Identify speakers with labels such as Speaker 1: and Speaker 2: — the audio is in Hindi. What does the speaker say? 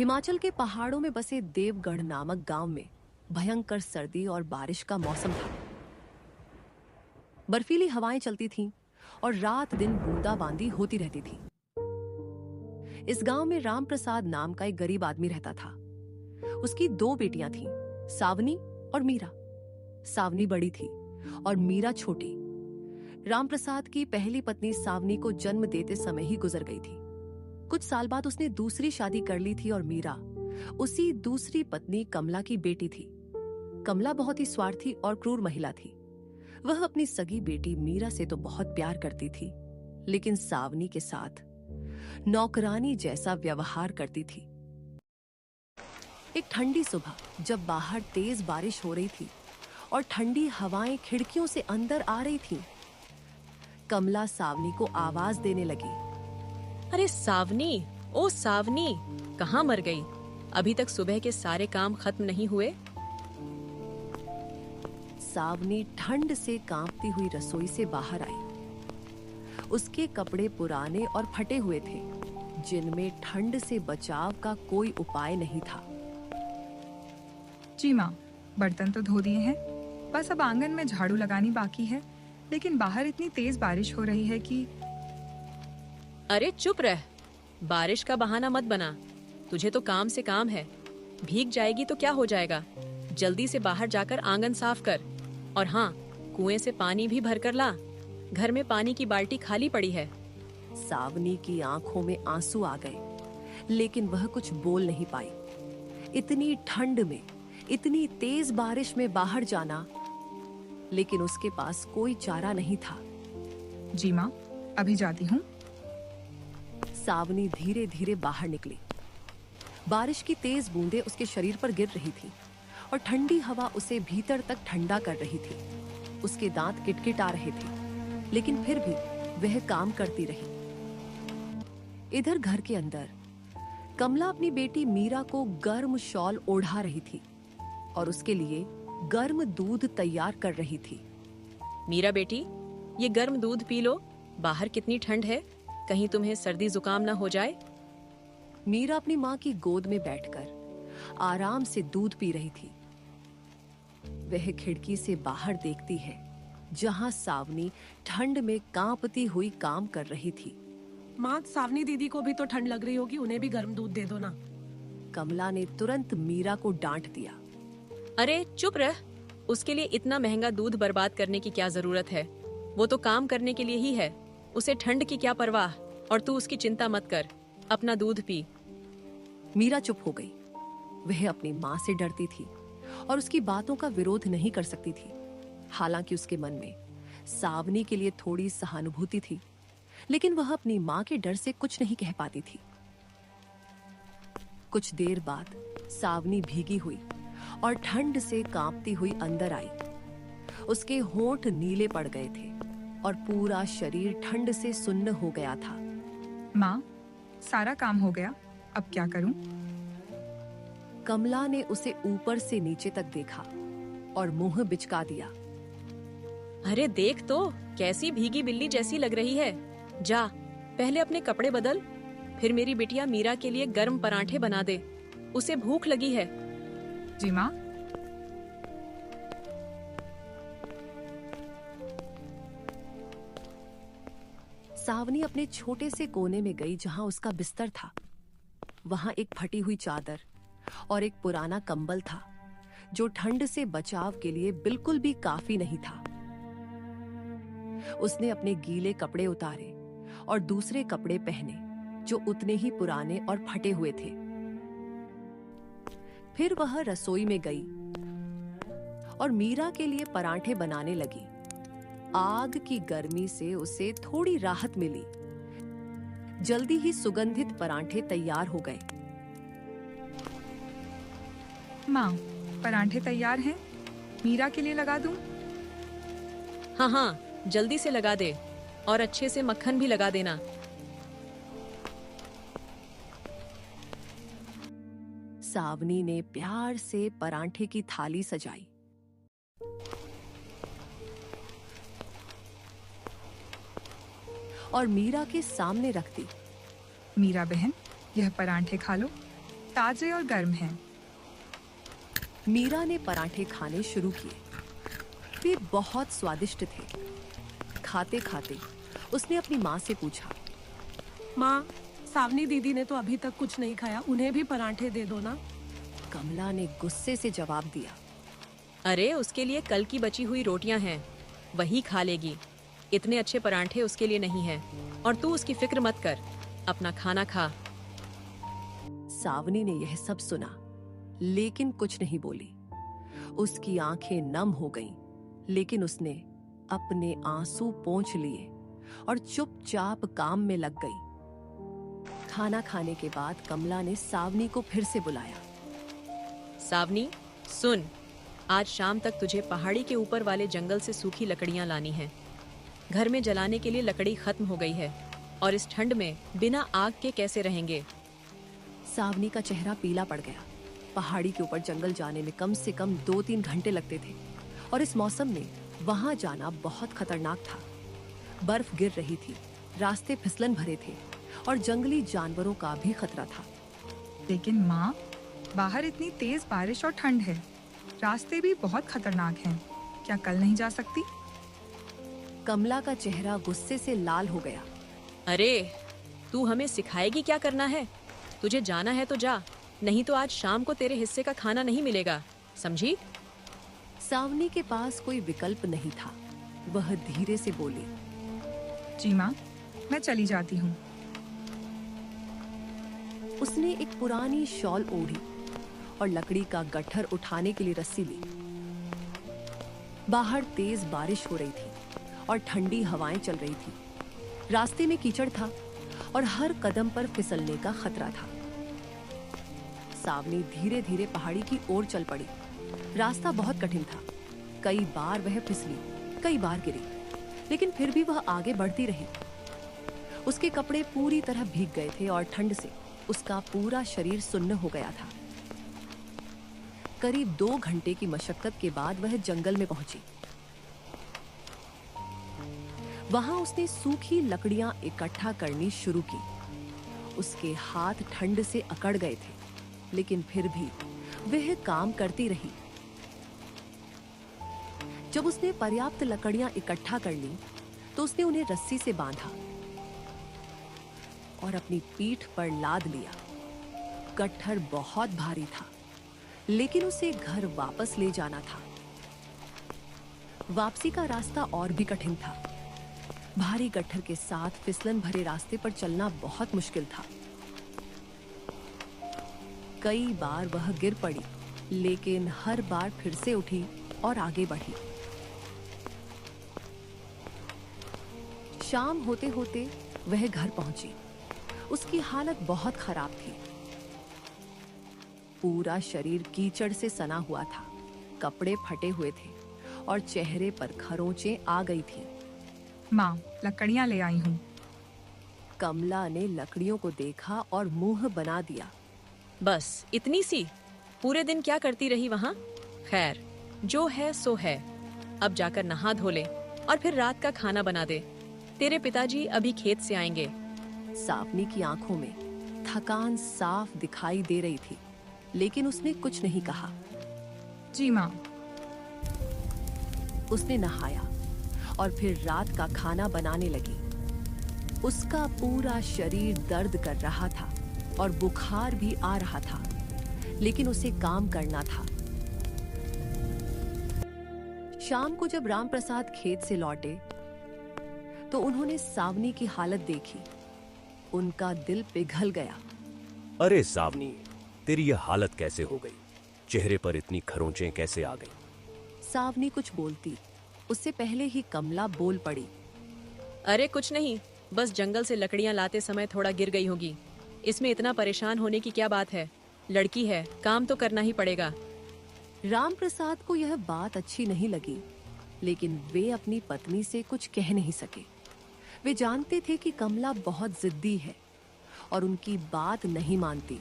Speaker 1: हिमाचल के पहाड़ों में बसे देवगढ़ नामक गांव में भयंकर सर्दी और बारिश का मौसम था। बर्फीली हवाएं चलती थीं और रात दिन बूंदाबांदी होती रहती थी। इस गांव में राम प्रसाद नाम का एक गरीब आदमी रहता था। उसकी दो बेटियां थीं, सावनी और मीरा। सावनी बड़ी थी और मीरा छोटी। राम प्रसाद की पहली पत्नी सावनी को जन्म देते समय ही गुजर गई थी। कुछ साल बाद उसने दूसरी शादी कर ली थी और मीरा उसी दूसरी पत्नी कमला की बेटी थी। कमला बहुत ही स्वार्थी और क्रूर महिला थी। वह अपनी सगी बेटी मीरा से तो बहुत प्यार करती थी, लेकिन सावनी के साथ नौकरानी जैसा व्यवहार करती थी। एक ठंडी सुबह जब बाहर तेज बारिश हो रही थी और ठंडी हवाएं खिड़कियों से अंदर आ रही थीं, कमला सावनी को आवाज देने लगी।
Speaker 2: अरे सावनी, ओ सावनी, कहाँ मर गई? अभी तक सुबह के सारे काम खत्म नहीं हुए?
Speaker 1: सावनी ठंड से कांपती हुई रसोई से बाहर आई। उसके कपड़े पुराने और फटे हुए थे, जिनमें ठंड से बचाव का कोई उपाय नहीं था।
Speaker 3: जी माँ, बर्तन तो धो दिए हैं, बस अब आंगन में झाड़ू लगानी बाकी है। लेकिन बाहर इतनी तेज बारिश हो रही है कि...
Speaker 2: अरे चुप रह, बारिश का बहाना मत बना। तुझे तो काम से काम है। भीग जाएगी तो क्या हो जाएगा? जल्दी से बाहर जाकर आंगन साफ कर। और हाँ, कुएं से पानी भी भर कर ला। घर में पानी की बाल्टी खाली पड़ी है।
Speaker 1: सावनी की आंखों में आंसू आ गए, लेकिन वह कुछ बोल नहीं पाई। इतनी ठंड में, इतनी तेज बारिश में बाहर जाना, लेकिन उसके पास कोई चारा नहीं था।
Speaker 3: जी माँ, अभी जाती हूँ।
Speaker 1: सावनी धीरे धीरे बाहर निकली। बारिश की तेज बूंदें उसके शरीर पर गिर रही थी और ठंडी हवा उसे भीतर तक ठंडा कर रही थी। उसके दांत किटकिटा रहे थे, लेकिन फिर भी वह काम करती रही। इधर घर के अंदर कमला अपनी बेटी मीरा को गर्म शॉल ओढ़ा रही थी और उसके लिए गर्म दूध तैयार कर रही थी।
Speaker 2: मीरा बेटी, ये गर्म दूध पी लो। बाहर कितनी ठंड है, कहीं तुम्हें सर्दी जुकाम ना हो जाए।
Speaker 1: मीरा अपनी माँ की गोद में बैठकर आराम से दूध पी रही थी। वह खिड़की से बाहर देखती है, जहां सावनी ठंड में कांपती हुई काम कर रही थी।
Speaker 4: माँ, सावनी दीदी को भी तो ठंड लग रही होगी, उन्हें भी गर्म दूध दे दो ना।
Speaker 1: कमला ने तुरंत मीरा को डांट दिया।
Speaker 2: अरे चुप रह, उसके लिए इतना महंगा दूध बर्बाद करने की क्या जरूरत है? वो तो काम करने के लिए ही है। उसे ठंड की क्या परवाह, और तू उसकी चिंता मत कर, अपना दूध पी।
Speaker 1: मीरा चुप हो गई। वह अपनी माँ से डरती थी और उसकी बातों का विरोध नहीं कर सकती थी। हालांकि उसके मन में सावनी के लिए थोड़ी सहानुभूति थी, लेकिन वह अपनी माँ के डर से कुछ नहीं कह पाती थी। कुछ देर बाद सावनी भीगी हुई और ठंड से कांपती हुई अंदर आई। उसके होंठ नीले पड़ गए थे और पूरा शरीर ठंड से सुन्न हो गया था।
Speaker 3: माँ, सारा काम हो गया, अब क्या करूं?
Speaker 1: कमला ने उसे ऊपर से नीचे तक देखा और मुंह बिचका दिया।
Speaker 2: अरे देख तो, कैसी भीगी बिल्ली जैसी लग रही है। जा, पहले अपने कपड़े बदल, फिर मेरी बिटिया मीरा के लिए गर्म पराठे बना दे। उसे भूख लगी है।
Speaker 3: जी माँ।
Speaker 1: सावनी अपने छोटे से कोने में गई जहां उसका बिस्तर था। वहां एक फटी हुई चादर और एक पुराना कंबल था, जो ठंड से बचाव के लिए बिल्कुल भी काफी नहीं था। उसने अपने गीले कपड़े उतारे और दूसरे कपड़े पहने, जो उतने ही पुराने और फटे हुए थे। फिर वह रसोई में गई और मीरा के लिए पराठे बनाने लगी। आग की गर्मी से उसे थोड़ी राहत मिली। जल्दी ही सुगंधित पराठे तैयार हो गए।
Speaker 3: माँ, पराठे तैयार हैं, मीरा के लिए लगा दूं?
Speaker 2: हाँ हाँ, जल्दी से लगा दे, और अच्छे से मक्खन भी लगा देना।
Speaker 1: सावनी ने प्यार से पराठे की थाली सजाई। और मीरा के सामने रख दी।
Speaker 3: मीरा बहन, यह पराठे खा लो। ताजे और गर्म हैं।
Speaker 1: मीरा ने पराठे खाने शुरू किए। वे बहुत स्वादिष्ट थे। खाते खाते उसने अपनी माँ से पूछा,
Speaker 4: माँ, सावनी दीदी ने तो अभी तक कुछ नहीं खाया, उन्हें भी पराठे दे दो ना।
Speaker 1: कमला ने गुस्से से जवाब दिया,
Speaker 2: अरे उसके लिए कल की बची हुई रोटियां हैं, वही खा लेगी। इतने अच्छे पराठे उसके लिए नहीं हैं। और तू उसकी फिक्र मत कर, अपना खाना खा।
Speaker 1: सावनी ने यह सब सुना, लेकिन कुछ नहीं बोली। उसकी आंखें नम हो गईं, लेकिन उसने अपने आंसू पोंछ लिए और चुपचाप काम में लग गई। खाना खाने के बाद कमला ने सावनी को फिर से बुलाया।
Speaker 2: सावनी, सुन, आज शाम तक तुझे पहाड़ी के ऊपर वाले जंगल से सूखी लकड़ियां लानी हैं। घर में जलाने के लिए लकड़ी खत्म हो गई है और इस ठंड में बिना आग के कैसे रहेंगे।
Speaker 1: सावनी का चेहरा पीला पड़ गया। पहाड़ी के ऊपर जंगल जाने में कम से कम 2-3 घंटे लगते थे और इस मौसम में वहां जाना बहुत खतरनाक था। बर्फ गिर रही थी, रास्ते फिसलन भरे थे और जंगली जानवरों का भी खतरा था।
Speaker 3: लेकिन माँ, बाहर इतनी तेज बारिश और ठंड है, रास्ते भी बहुत खतरनाक हैं। क्या कल नहीं जा सकती?
Speaker 1: कमला का चेहरा गुस्से से लाल हो गया।
Speaker 2: अरे, तू हमें सिखाएगी क्या करना है? तुझे जाना है तो जा, नहीं तो आज शाम को तेरे हिस्से का खाना नहीं मिलेगा, समझी?
Speaker 1: सावनी के पास कोई विकल्प नहीं था। वह धीरे से बोली,
Speaker 3: जी माँ, मैं चली जाती हूँ।
Speaker 1: उसने एक पुरानी शॉल ओढ़ी और लकड़ी का गट्ठर उठाने के लिए रस्सी ली। बाहर तेज बारिश हो रही थी और ठंडी हवाएं चल रही थी। रास्ते में कीचड़ था और हर कदम पर फिसलने का खतरा था। सावनी धीरे धीरे पहाड़ी की ओर चल पड़ी। रास्ता बहुत कठिन था। कई बार वह फिसली, कई बार गिरी, लेकिन फिर भी वह आगे बढ़ती रही। उसके कपड़े पूरी तरह भीग गए थे और ठंड से उसका पूरा शरीर सुन्न हो गया था। करीब 2 घंटे की मशक्कत के बाद वह जंगल में पहुंची। वहां उसने सूखी लकड़ियां इकट्ठा करनी शुरू की। उसके हाथ ठंड से अकड़ गए थे, लेकिन फिर भी वह काम करती रही। जब उसने पर्याप्त लकड़ियां इकट्ठा कर ली, तो उसने उन्हें रस्सी से बांधा और अपनी पीठ पर लाद लिया। गट्ठर बहुत भारी था, लेकिन उसे घर वापस ले जाना था। वापसी का रास्ता और भी कठिन था। भारी गट्ठर के साथ फिसलन भरे रास्ते पर चलना बहुत मुश्किल था। कई बार वह गिर पड़ी, लेकिन हर बार फिर से उठी और आगे बढ़ी। शाम होते होते वह घर पहुंची। उसकी हालत बहुत खराब थी। पूरा शरीर कीचड़ से सना हुआ था, कपड़े फटे हुए थे और चेहरे पर खरोंचें आ गई थीं।
Speaker 3: माँ, लकड़ियाँ ले आई हूँ।
Speaker 1: कमला ने लकड़ियों को देखा और मुंह बना दिया।
Speaker 2: बस इतनी सी? पूरे दिन क्या करती रही वहाँ? खैर, जो है सो है। अब जाकर नहा धो ले और फिर रात का खाना बना दे। तेरे पिताजी अभी खेत से आएंगे।
Speaker 1: सावनी की आंखों में थकान साफ दिखाई दे रही थी, लेकिन उसने कुछ नहीं कहा।
Speaker 3: जी माँ।
Speaker 1: उसने नहाया और फिर रात का खाना बनाने लगी। उसका पूरा शरीर दर्द कर रहा था और बुखार भी आ रहा था, लेकिन उसे काम करना था। शाम को जब रामप्रसाद खेत से लौटे, तो उन्होंने सावनी की हालत देखी। उनका दिल पिघल गया।
Speaker 5: अरे सावनी, तेरी यह हालत कैसे हो गई? चेहरे पर इतनी खरोंचें कैसे आ गईं?
Speaker 1: सावनी कुछ बोलती, उससे पहले ही कमला बोल पड़ी।
Speaker 2: अरे कुछ नहीं, बस जंगल से लकड़ियाँ लाते समय थोड़ा गिर गई होगी। इसमें इतना परेशान होने की क्या बात है? लड़की है, काम तो करना ही पड़ेगा।
Speaker 1: रामप्रसाद को यह बात अच्छी नहीं लगी, लेकिन वे अपनी पत्नी से कुछ कह नहीं सके। वे जानते थे कि कमला बहुत जिद्दी है और उनकी बात नहीं मानती।